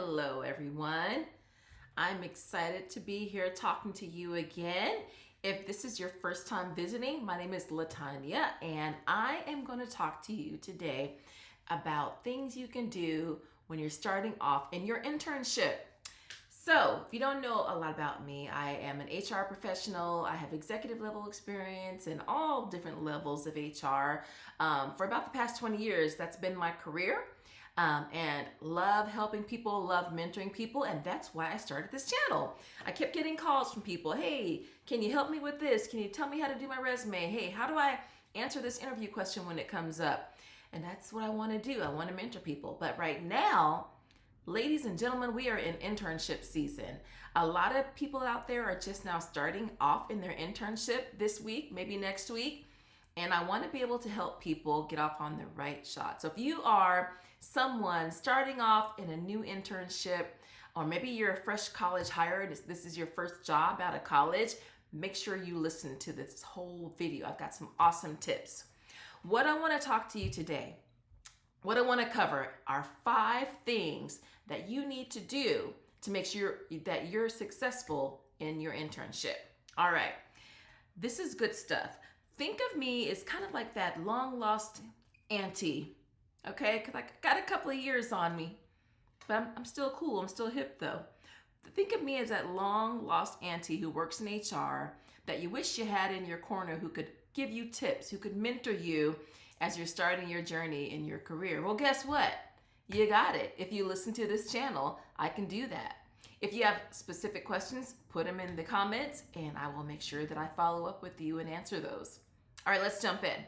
Hello, everyone. I'm excited to be here talking to you again. If this is your first time visiting, my name is Latanya, and I am going to talk to you today about things you can do when you're starting off in your internship. So, if you don't know a lot about me, I am an HR professional. I have executive level experience in all different levels of HR. For about the past 20 years, that's been my career. And love helping people, love mentoring people, and that's why I started this channel. I kept getting calls from people. Hey, can you help me with this? Can you tell me how to do my resume? Hey, how do I answer this interview question when it comes up? And that's what I want to do. I want to mentor people. But right now, ladies and gentlemen, we are in internship season. A lot of people out there are just now starting off in their internship this week, maybe next week. And I want to be able to help people get off on the right shot. So if you are someone starting off in a new internship, or maybe you're a fresh college hire and this is your first job out of college, make sure you listen to this whole video. I've got some awesome tips. What I want to talk to you today, what I want to cover are 5 things that you need to do to make sure that you're successful in your internship. All right, this is good stuff. Think of me as kind of like that long lost auntie, okay? Because I got a couple of years on me, but I'm still cool. I'm still hip though. Think of me as that long lost auntie who works in HR that you wish you had in your corner, who could give you tips, who could mentor you as you're starting your journey in your career. Well, guess what? You got it. If you listen to this channel, I can do that. If you have specific questions, put them in the comments and I will make sure that I follow up with you and answer those. All right, let's jump in.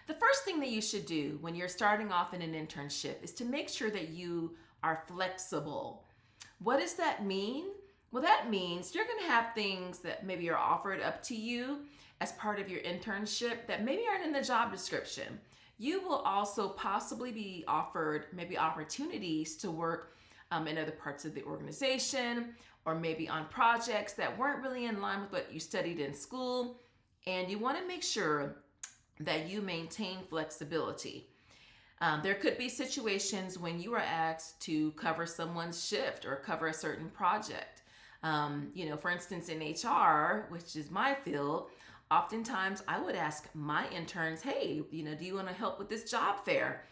The first thing that you should do when you're starting off in an internship is to make sure that you are flexible. What does that mean? Well, that means you're going to have things that maybe are offered up to you as part of your internship that maybe aren't in the job description. You will also possibly be offered maybe opportunities to work in other parts of the organization, or maybe on projects that weren't really in line with what you studied in school. And you want to make sure that you maintain flexibility. There could be situations when you are asked to cover someone's shift or cover a certain project. For instance, in HR, which is my field, oftentimes I would ask my interns, hey, do you want to help with this job fair?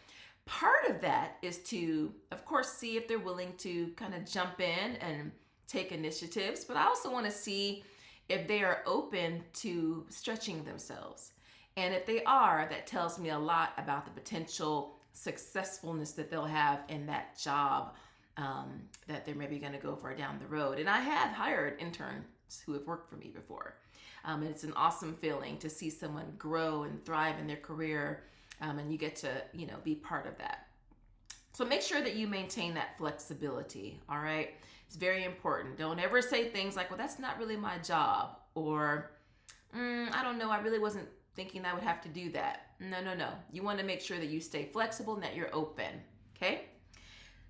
Part of that is to, of course, see if they're willing to kind of jump in and take initiatives, but I also want to see if they are open to stretching themselves. And if they are, that tells me a lot about the potential successfulness that they'll have in that job that they're maybe going to go for down the road. And I have hired interns who have worked for me before. And it's an awesome feeling to see someone grow and thrive in their career, and you get to, be part of that. So make sure that you maintain that flexibility, all right? It's very important. Don't ever say things like, well, that's not really my job, or I don't know, I really wasn't thinking I would have to do that. No. You want to make sure that you stay flexible and that you're open, okay?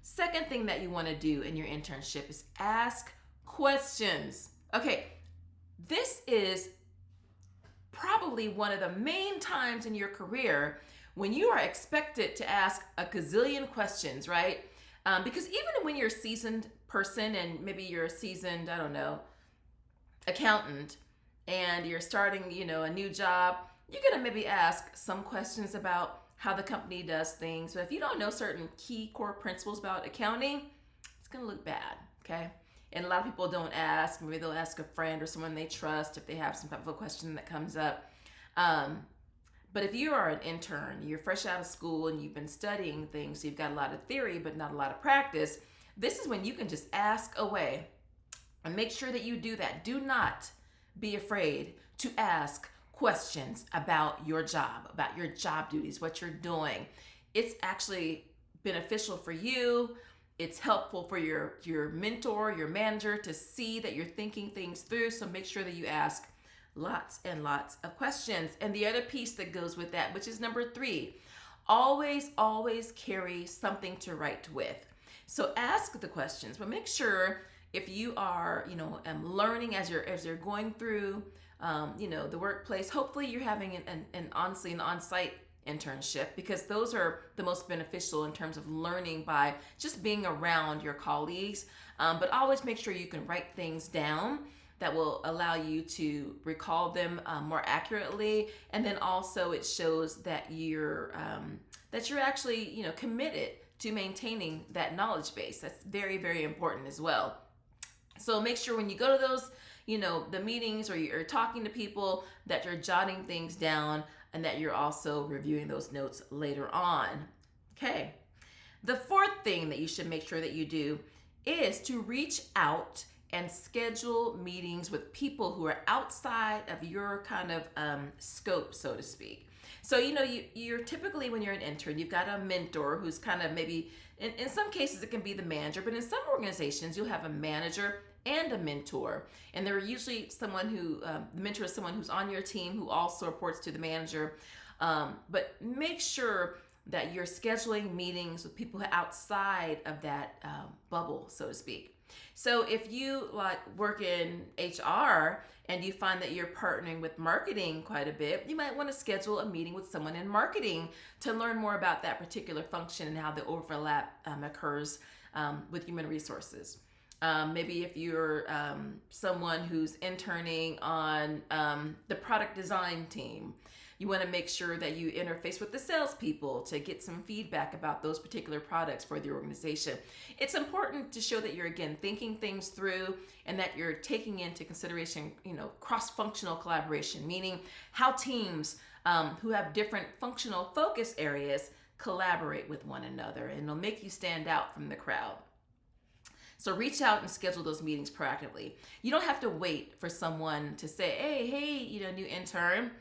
Second thing that you want to do in your internship is ask questions. Okay, this is probably one of the main times in your career when you are expected to ask a gazillion questions, right? Because even when you're a seasoned person and maybe you're a seasoned, accountant, and you're starting, a new job, you're gonna maybe ask some questions about how the company does things. But if you don't know certain key core principles about accounting, it's gonna look bad, okay? And a lot of people don't ask. Maybe they'll ask a friend or someone they trust if they have some type of a question that comes up. But if you are an intern, you're fresh out of school and you've been studying things, so you've got a lot of theory but not a lot of practice, this is when you can just ask away. And make sure that you do that. Do not be afraid to ask questions about your job duties, what you're doing. It's actually beneficial for you. It's helpful for your mentor, your manager, to see that you're thinking things through. So make sure that you ask lots and lots of questions. And the other piece that goes with that, which is number 3, always carry something to write with. So ask the questions, but make sure if you are, learning as you're going through, the workplace, hopefully you're having an on-site internship, because those are the most beneficial in terms of learning by just being around your colleagues. But always make sure you can write things down that will allow you to recall them more accurately, and then also it shows that you're actually committed to maintaining that knowledge base. That's very, very important as well. So make sure when you go to those the meetings, or you're talking to people, that you're jotting things down and that you're also reviewing those notes later on. Okay. The fourth thing that you should make sure that you do is to reach out and schedule meetings with people who are outside of your kind of scope, so to speak. So, you're typically, when you're an intern, you've got a mentor who's kind of maybe, in some cases it can be the manager, but in some organizations you'll have a manager and a mentor. And they're usually someone who, the mentor is someone who's on your team who also reports to the manager. But make sure that you're scheduling meetings with people outside of that bubble, so to speak. So if you work in HR and you find that you're partnering with marketing quite a bit, you might want to schedule a meeting with someone in marketing to learn more about that particular function and how the overlap occurs with human resources. Maybe if you're someone who's interning on the product design team, you want to make sure that you interface with the salespeople to get some feedback about those particular products for the organization. It's important to show that you're, again, thinking things through and that you're taking into consideration, cross-functional collaboration, meaning how teams who have different functional focus areas collaborate with one another, and it'll make you stand out from the crowd. So reach out and schedule those meetings proactively. You don't have to wait for someone to say, hey, new intern,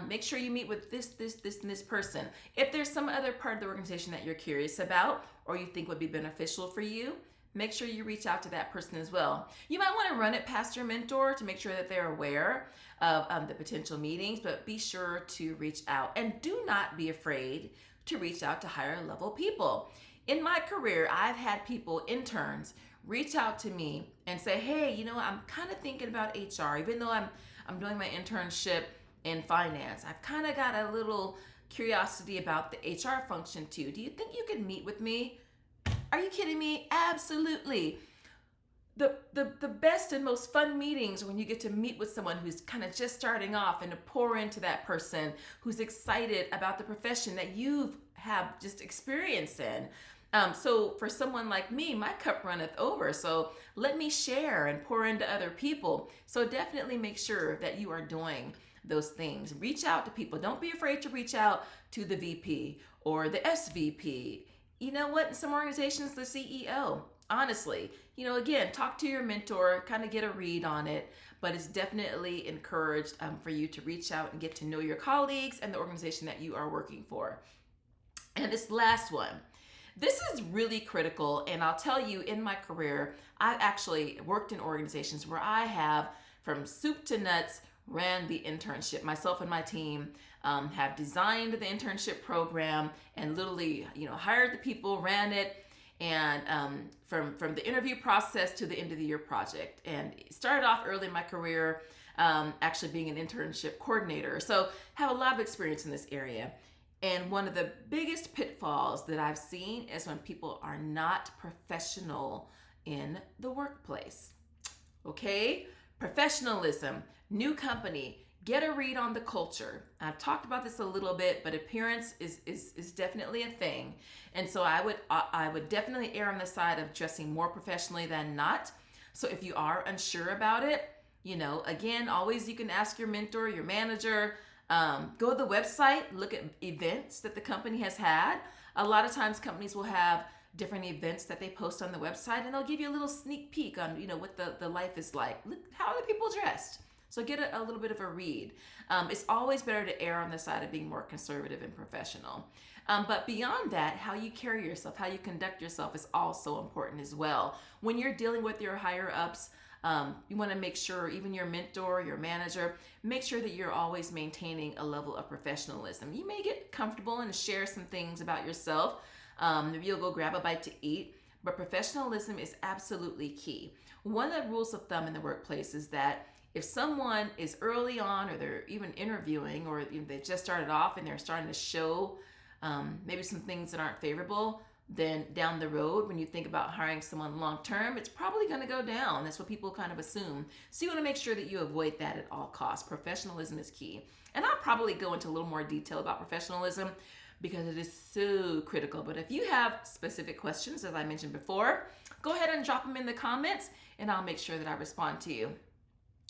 make sure you meet with this, and this person. If there's some other part of the organization that you're curious about or you think would be beneficial for you, make sure you reach out to that person as well. You might want to run it past your mentor to make sure that they're aware of the potential meetings, but be sure to reach out. And do not be afraid to reach out to higher level people. In my career, I've had people, interns, reach out to me and say, hey, I'm kind of thinking about HR, even though I'm doing my internship in finance. I've kind of got a little curiosity about the HR function too. Do you think you could meet with me? Are you kidding me? Absolutely. The best and most fun meetings are when you get to meet with someone who's kind of just starting off, and to pour into that person who's excited about the profession that you have just experience in. So for someone like me, my cup runneth over. So let me share and pour into other people. So definitely make sure that you are doing those things. Reach out to people. Don't be afraid to reach out to the VP or the SVP. You know what? In some organizations, the CEO. Honestly, again, talk to your mentor, kind of get a read on it, but it's definitely encouraged for you to reach out and get to know your colleagues and the organization that you are working for. And this last one, this is really critical. And I'll tell you, in my career, I've actually worked in organizations where I have, from soup to nuts, ran the internship. Myself and my team have designed the internship program and literally, hired the people, ran it, and from the interview process to the end of the year project. And started off early in my career, actually being an internship coordinator. So have a lot of experience in this area. And one of the biggest pitfalls that I've seen is when people are not professional in the workplace. Okay? Professionalism, new company, get a read on the culture. I've talked about this a little bit, but appearance is definitely a thing. And so I would definitely err on the side of dressing more professionally than not. So if you are unsure about it, again, always you can ask your mentor, your manager. Go to the website, look at events that the company has had. A lot of times companies will have different events that they post on the website, and they'll give you a little sneak peek on, what the life is like. Look, how are the people dressed? So get a little bit of a read. It's always better to err on the side of being more conservative and professional. But beyond that, how you carry yourself, how you conduct yourself is also important as well. When you're dealing with your higher ups, you want to make sure, even your mentor, your manager, make sure that you're always maintaining a level of professionalism. You may get comfortable and share some things about yourself. Maybe you'll go grab a bite to eat, but professionalism is absolutely key. One of the rules of thumb in the workplace is that If someone is early on, or they're even interviewing, or they just started off and they're starting to show maybe some things that aren't favorable, then down the road, when you think about hiring someone long term, it's probably going to go down. That's what people kind of assume. So you want to make sure that you avoid that at all costs. Professionalism is key. And I'll probably go into a little more detail about professionalism because it is so critical. But if you have specific questions, as I mentioned before, go ahead and drop them in the comments and I'll make sure that I respond to you.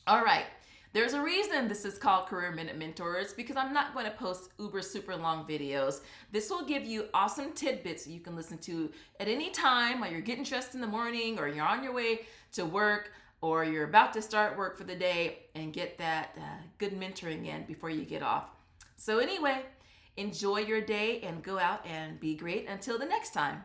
All right. There's a reason this is called Career Minute Mentors, because I'm not going to post uber super long videos. This will give you awesome tidbits you can listen to at any time while you're getting dressed in the morning, or you're on your way to work, or you're about to start work for the day, and get that good mentoring in before you get off. So anyway, enjoy your day and go out and be great until the next time.